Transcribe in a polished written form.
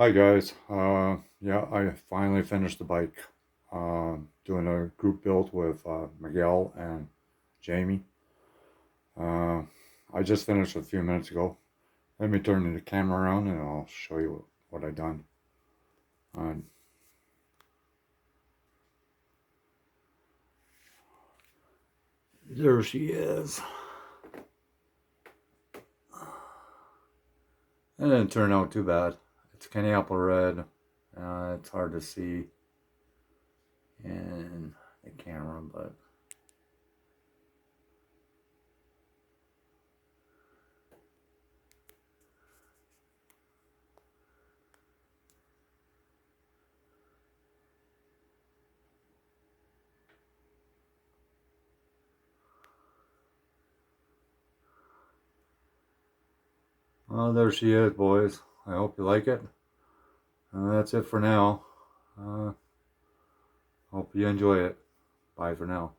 Hi guys. Yeah, I finally finished the bike. Doing a group build with Miguel and Jamie. Uh, I just finished a few minutes ago. Let me turn the camera around and I'll show you what I done. Uh, there she is. It didn't turn out too bad. It's Kenny Apple Red. It's hard to see in the camera, but there she is, boys. I hope you like it. That's it for now. Uh, Hope you enjoy it. Bye for now.